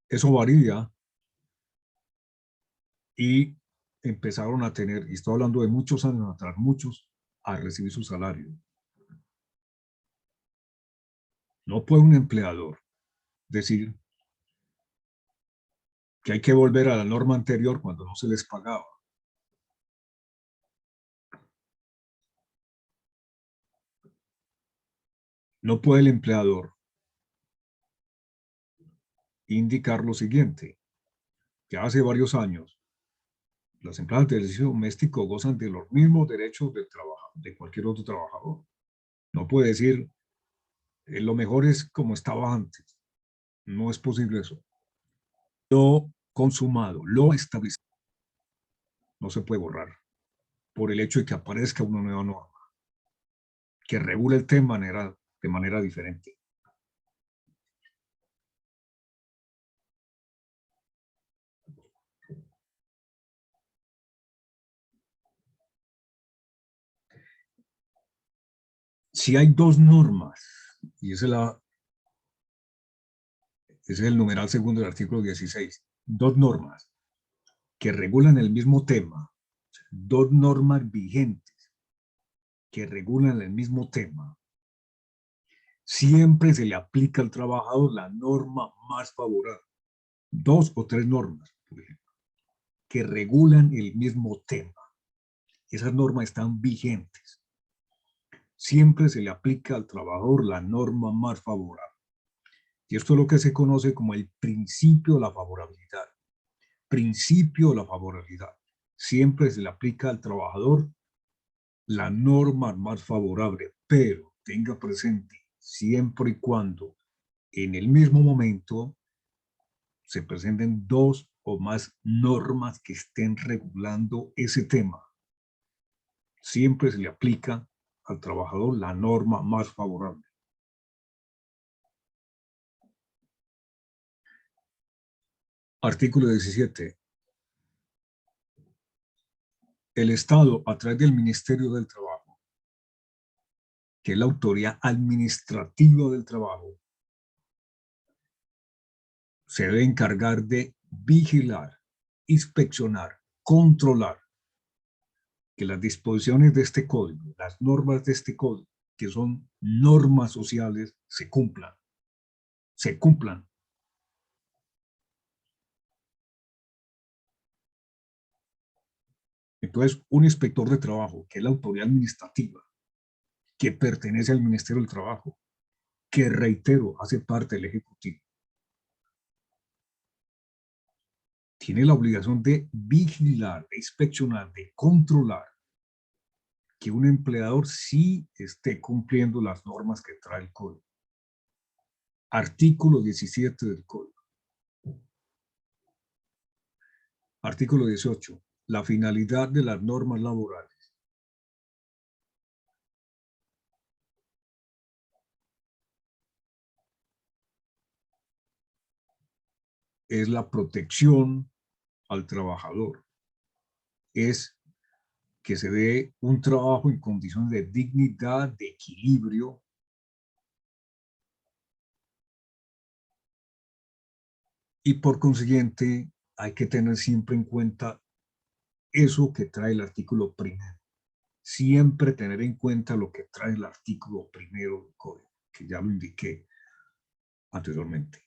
Eso varía y empezaron a tener, y estoy hablando de muchos años atrás, muchos, a recibir su salario. No puede un empleador decir que hay que volver a la norma anterior cuando no se les pagaba. No puede el empleador indicar lo siguiente, que hace varios años las empleadas del servicio doméstico gozan de los mismos derechos de trabajo de cualquier otro trabajador. No puede decir, lo mejor es como estaba antes. No es posible eso. Lo consumado, lo establecido, no se puede borrar por el hecho de que aparezca una nueva norma que regule el tema de manera diferente. Si hay dos normas, y ese es el numeral segundo del artículo 16, dos normas que regulan el mismo tema, dos normas vigentes que regulan el mismo tema, siempre se le aplica al trabajador la norma más favorable. Dos o tres normas, por ejemplo, que regulan el mismo tema. Esas normas están vigentes. Siempre se le aplica al trabajador la norma más favorable. Y esto es lo que se conoce como el principio de la favorabilidad. Principio de la favorabilidad. Siempre se le aplica al trabajador la norma más favorable, pero tenga presente, siempre y cuando en el mismo momento se presenten dos o más normas que estén regulando ese tema. Siempre se le aplica al trabajador la norma más favorable. Artículo 17. El Estado, a través del Ministerio del Trabajo, que es la autoridad administrativa del trabajo, se debe encargar de vigilar, inspeccionar, controlar que las disposiciones de este código, las normas de este código, que son normas sociales, se cumplan. Se cumplan. Entonces, un inspector de trabajo, que es la autoridad administrativa, que pertenece al Ministerio del Trabajo, que reitero, hace parte del Ejecutivo, tiene la obligación de vigilar, de inspeccionar, de controlar que un empleador sí esté cumpliendo las normas que trae el código. Artículo 17 del código. Artículo 18. La finalidad de las normas laborales es la protección al trabajador, es que se dé un trabajo en condiciones de dignidad, de equilibrio, y por consiguiente hay que tener siempre en cuenta eso que trae el artículo primero. Siempre tener en cuenta lo que trae el artículo primero del código, que ya lo indiqué anteriormente.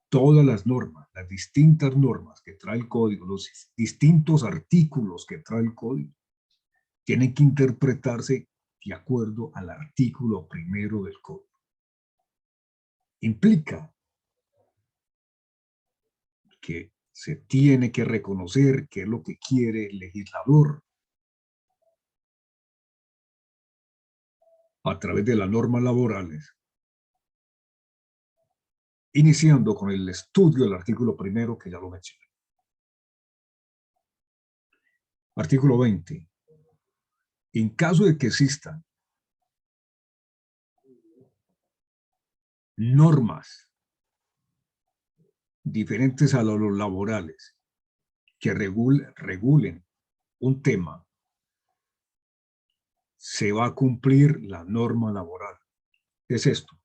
Todas las normas, las distintas normas que trae el código, los distintos artículos que trae el código, tienen que interpretarse de acuerdo al artículo primero del código. Implica que se tiene que reconocer qué es lo que quiere el legislador a través de las normas laborales, iniciando con el estudio del artículo primero que ya lo mencioné. Artículo 20. En caso de que existan normas diferentes a los laborales que regulen un tema, se va a cumplir la norma laboral. Es esto.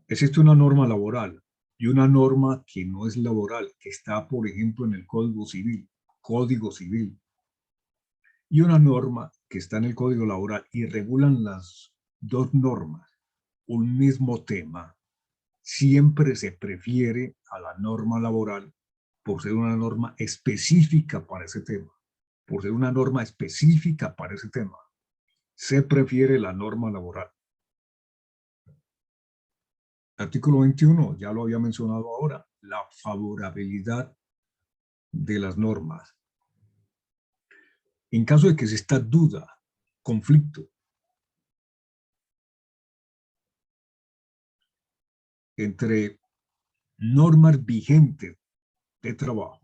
Existe una norma laboral y una norma que no es laboral, que está, por ejemplo, en el Código Civil, y una norma que está en el Código Laboral y regulan las dos normas un mismo tema. Siempre se prefiere a la norma laboral por ser una norma específica para ese tema. Por ser una norma específica para ese tema, se prefiere la norma laboral. Artículo 21, ya lo había mencionado ahora, la favorabilidad de las normas. En caso de que exista duda, conflicto entre normas vigentes de trabajo,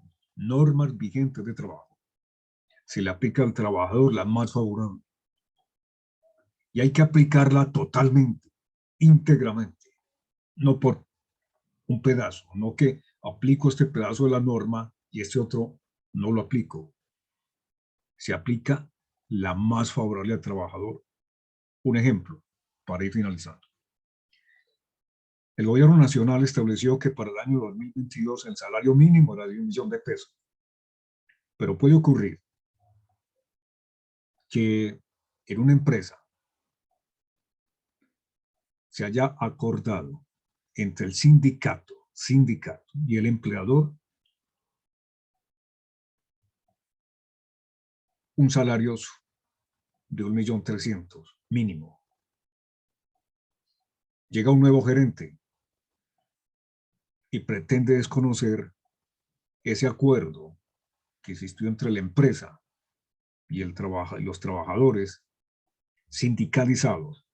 se le aplica al trabajador la más favorable. Y hay que aplicarla totalmente, íntegramente, no por un pedazo, no que aplico este pedazo de la norma y este otro no lo aplico. Se aplica la más favorable al trabajador. Un ejemplo, para ir finalizando. El gobierno nacional estableció que para el año 2022 el salario mínimo era de 1.000.000 de pesos. Pero puede ocurrir que en una empresa se haya acordado entre el sindicato y el empleador un salario de 1.300.000 mínimo. Llega un nuevo gerente y pretende desconocer ese acuerdo que existió entre la empresa y los trabajadores sindicalizados,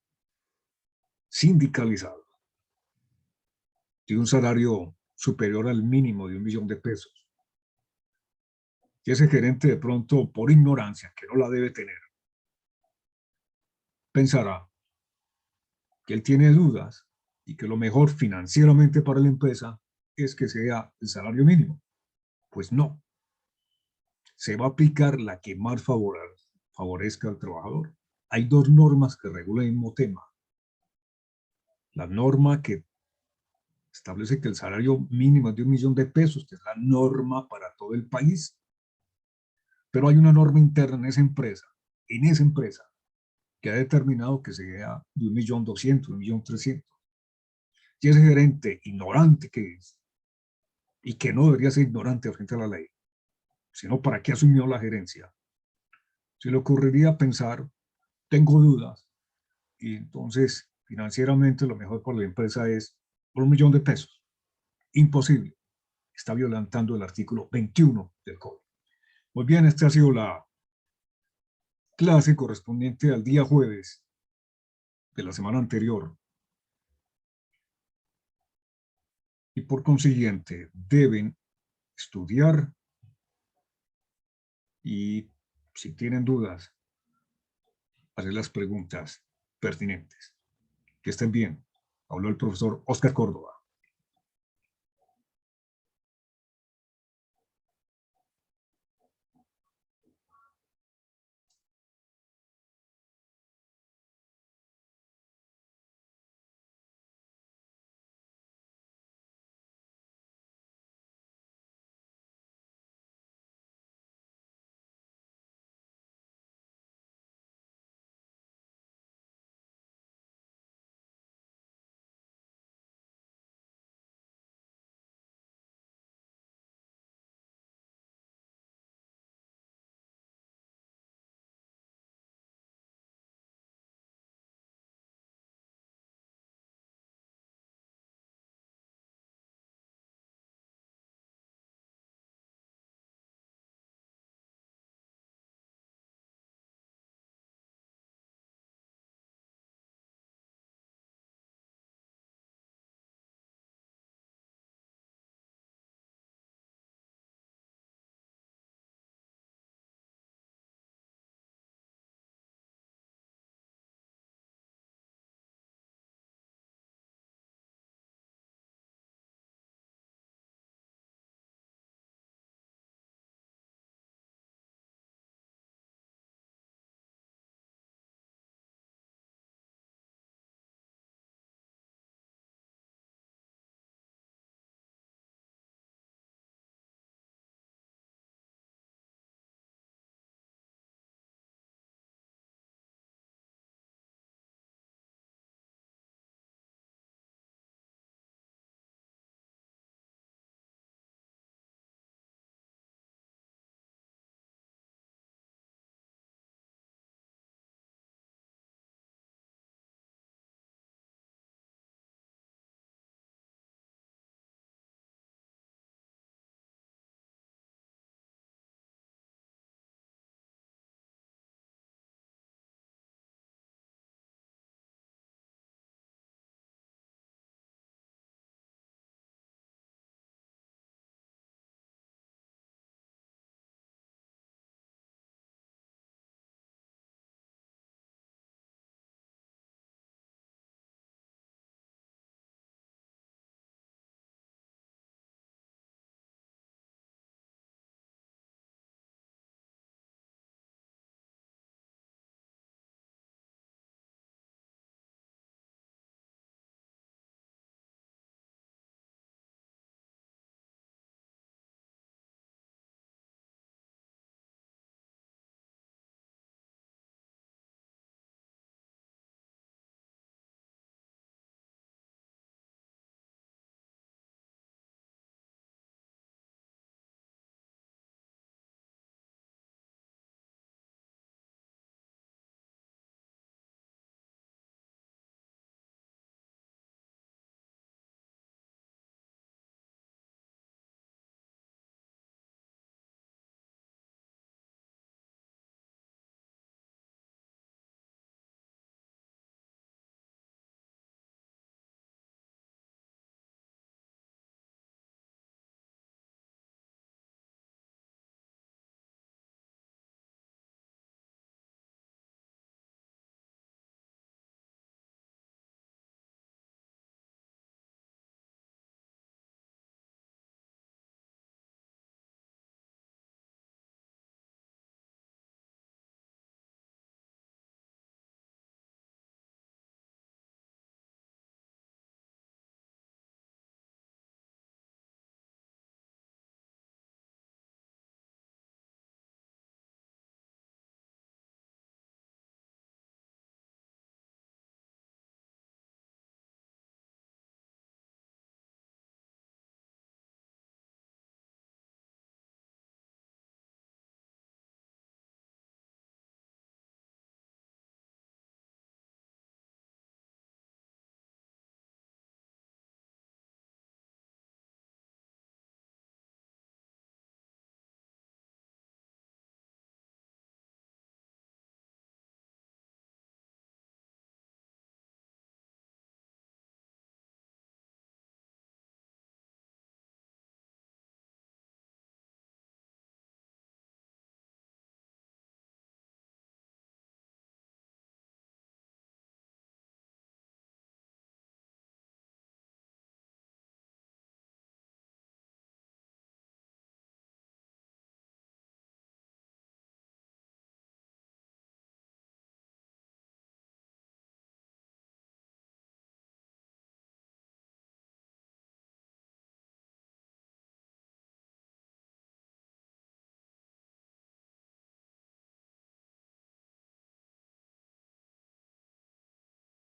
de un salario superior al mínimo de 1.000.000 de pesos. Y ese gerente de pronto, por ignorancia, que no la debe tener, pensará que él tiene dudas y que lo mejor financieramente para la empresa es que sea el salario mínimo. Pues no, se va a aplicar la que más favorezca al trabajador. Hay dos normas que regulan el mismo tema. La norma que establece que el salario mínimo es de 1.000.000 de pesos, que es la norma para todo el país. Pero hay una norma interna en esa empresa, que ha determinado que sea de 1.200.000, 1.300.000. Y ese gerente ignorante que es, y que no debería ser ignorante frente a la ley, sino para qué asumió la gerencia, se le ocurriría pensar, tengo dudas, y entonces financieramente lo mejor para la empresa es por 1.000.000 de pesos. Imposible. Está violentando el artículo 21 del Código. Muy bien, esta ha sido la clase correspondiente al día jueves de la semana anterior. Y por consiguiente deben estudiar y, si tienen dudas, hacer las preguntas pertinentes. Que estén bien. Habló el profesor Oscar Córdoba.